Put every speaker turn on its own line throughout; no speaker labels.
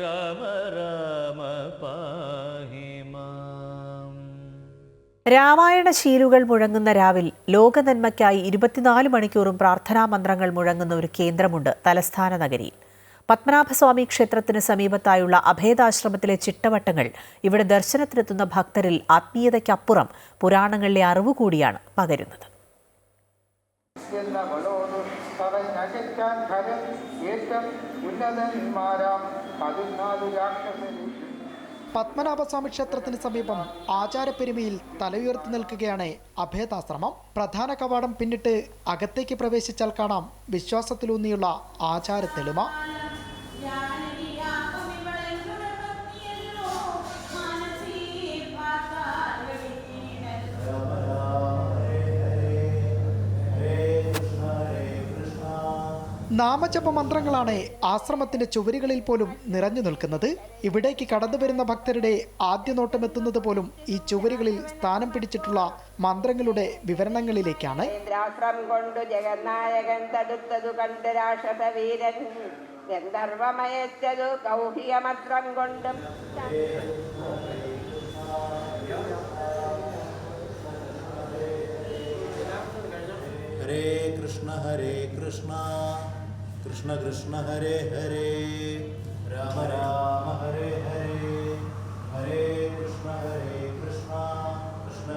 രാമ രാമ പാഹി മാം.
രാമായണ ശീലുകൾ മുഴങ്ങുന്ന രാവിൽ ലോകനന്മയ്ക്കായി 24 മണിക്കൂറും പ്രാർത്ഥനാ മന്ത്രങ്ങൾ മുഴങ്ങുന്ന ഒരു കേന്ദ്രമുണ്ട് തലസ്ഥാന നഗരിയിൽ. പത്മനാഭസ്വാമി ക്ഷേത്രത്തിന് സമീപത്തായുള്ള അഭേദാശ്രമത്തിലെ ചിട്ടവട്ടങ്ങൾ ഇവിടെ ദർശനത്തിനെത്തുന്ന ഭക്തരിൽ ആത്മീയതയ്ക്കപ്പുറം പുരാണങ്ങളിലെ അറിവ് കൂടിയാണ് പകരുന്നത്.
പത്മനാഭസ്വാമി ക്ഷേത്രത്തിന് സമീപം ആചാരപ്പെരുമയിൽ തലയുയർത്തി നിൽക്കുകയാണ് അഭേദാശ്രമം. പ്രധാന കവാടം പിന്നിട്ട് അകത്തേക്ക് പ്രവേശിച്ചാൽ കാണാം വിശ്വാസത്തിലൂന്നിയുള്ള ആചാരത്തെളിമ. നാമജപ മന്ത്രങ്ങളാണ് ആശ്രമത്തിന്റെ ചുവരുകളിൽ പോലും നിറഞ്ഞു നിൽക്കുന്നത്. ഇവിടേക്ക് കടന്നു വരുന്ന ഭക്തരുടെ ആദ്യ നോട്ടമെത്തുന്നത് പോലും ഈ ചുവരുകളിൽ സ്ഥാനം പിടിച്ചിട്ടുള്ള മന്ത്രങ്ങളുടെ വിവരണങ്ങളിലേക്കാണ്.
കൊണ്ടു ജഗന്നായകൻ തടുത്തതു കണ്ട് രാക്ഷസവീരൻ ഗന്ധർവമയച്ചതു കൗഹിയമന്ത്രം കൊണ്ടും
ഹരേ കൃഷ്ണ കൃഷ്ണ കൃഷ്ണ ഹരേ ഹരേ രാമ രാമ ഹരേ ഹരേ ഹരേ കൃഷ്ണ കൃഷ്ണ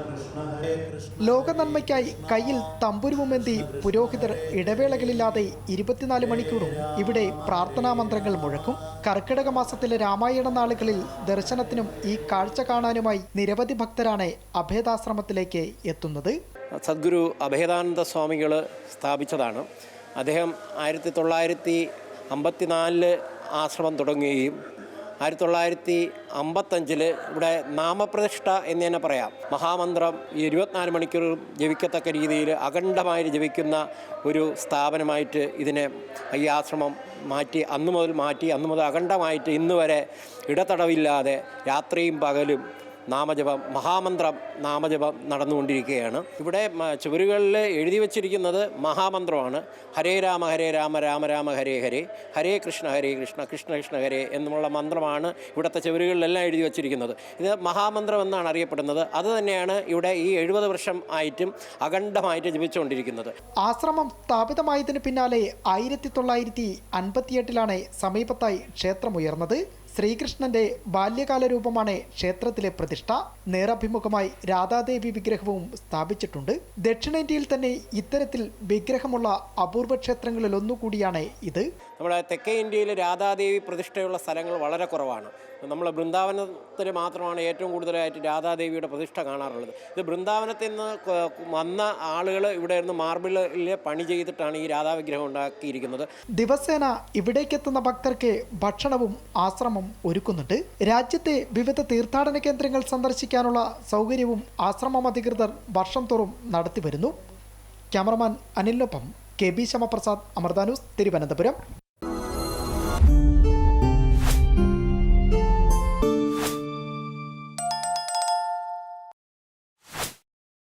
കൃഷ്ണ ഹരേ കൃഷ്ണ.
ലോകനന്മയ്ക്കായി കയ്യിൽ തമ്പുരുവുമെന്തി പുരോഹിതർ ഇടവേളകളില്ലാതെ 24 മണിക്കൂറും ഇവിടെ പ്രാർത്ഥനാ മന്ത്രങ്ങൾ മുഴക്കും. കർക്കിടക മാസത്തിലെ രാമായണ നാളുകളിൽ ദർശനത്തിനും ഈ കാഴ്ച കാണാനുമായി നിരവധി ഭക്തരാണ് അഭേദാശ്രമത്തിലേക്ക് എത്തുന്നത്.
സദ്ഗുരു അഭേദാനന്ദ സ്വാമികൾ സ്ഥാപിച്ചതാണ്. അദ്ദേഹം 1954 ആശ്രമം തുടങ്ങുകയും 1955 ഇവിടെ നാമപ്രതിഷ്ഠ എന്ന് തന്നെ പറയാം. മഹാമന്ത്രം 24 മണിക്കൂറും ജപിക്കത്തക്ക രീതിയിൽ അഖണ്ഡമായി ജപിക്കുന്ന ഒരു സ്ഥാപനമായിട്ട് ഇതിനെ ഈ ആശ്രമം അന്നു മുതൽ അഖണ്ഡമായിട്ട് ഇന്ന് വരെ ഇടതടവില്ലാതെ രാത്രിയും പകലും മഹാമന്ത്രം നാമജപം നടന്നുകൊണ്ടിരിക്കുകയാണ്. ഇവിടെ ചുവരുകളിൽ എഴുതി വച്ചിരിക്കുന്നത് മഹാമന്ത്രമാണ്. ഹരേ രാമ രാമ രാമ ഹരേ ഹരേ ഹരേ കൃഷ്ണ കൃഷ്ണ കൃഷ്ണ ഹരേ എന്നുള്ള മന്ത്രമാണ് ഇവിടുത്തെ ചുവരുകളിലെല്ലാം എഴുതി വച്ചിരിക്കുന്നത്. ഇത് മഹാമന്ത്രം എന്നാണ് അറിയപ്പെടുന്നത്. അത് തന്നെയാണ് ഇവിടെ ഈ 70 വർഷം ആയിട്ടും അഖണ്ഡമായിട്ട് ജപിച്ചുകൊണ്ടിരിക്കുന്നത്.
ആശ്രമം സ്ഥാപിതമായതിനു പിന്നാലെ 1958 സമീപത്തായി ക്ഷേത്രമുയർന്നത്. ശ്രീകൃഷ്ണന്റെ ബാല്യകാല രൂപമാണ് ക്ഷേത്രത്തിലെ പ്രതിഷ്ഠ. നേരഭിമുഖമായി രാധാദേവി വിഗ്രഹവും സ്ഥാപിച്ചിട്ടുണ്ട്. ദക്ഷിണേന്ത്യയിൽ തന്നെ ഇത്തരത്തിൽ വിഗ്രഹമുള്ള അപൂർവ ക്ഷേത്രങ്ങളിൽ ഒന്നുകൂടിയാണ് ഇത്.
നമ്മുടെ തെക്കേ ഇന്ത്യയിൽ രാധാദേവി പ്രതിഷ്ഠയുള്ള സ്ഥലങ്ങൾ വളരെ കുറവാണ്. നമ്മൾ ബൃന്ദാവനത്തിൽ മാത്രമാണ് ഏറ്റവും കൂടുതലായിട്ട് രാധാദേവിയുടെ പ്രതിഷ്ഠ കാണാറുള്ളത്. ഇത് ബൃന്ദാവനത്തിൽ നിന്ന് വന്ന ആളുകൾ ഇവിടെ നിന്ന് മാർബിളിൽ പണി ചെയ്തിട്ടാണ് ഈ രാധാവിഗ്രഹം ഉണ്ടാക്കിയിരിക്കുന്നത്.
ദിവസേന ഇവിടേക്കെത്തുന്ന ഭക്തർക്ക് ഭക്ഷണവും ആശ്രമം ഒരുക്കുന്നുണ്ട്. രാജ്യത്തെ വിവിധ തീർത്ഥാടന കേന്ദ്രങ്ങൾ സന്ദർശിക്കാനുള്ള സൗകര്യവും ആശ്രമം അധികൃതർ വർഷം തോറും നടത്തിവരുന്നു. ക്യാമറമാൻ അനിലിനൊപ്പം KB ശമപ്രസാദ്, അമൃത ന്യൂസ്, തിരുവനന്തപുരം.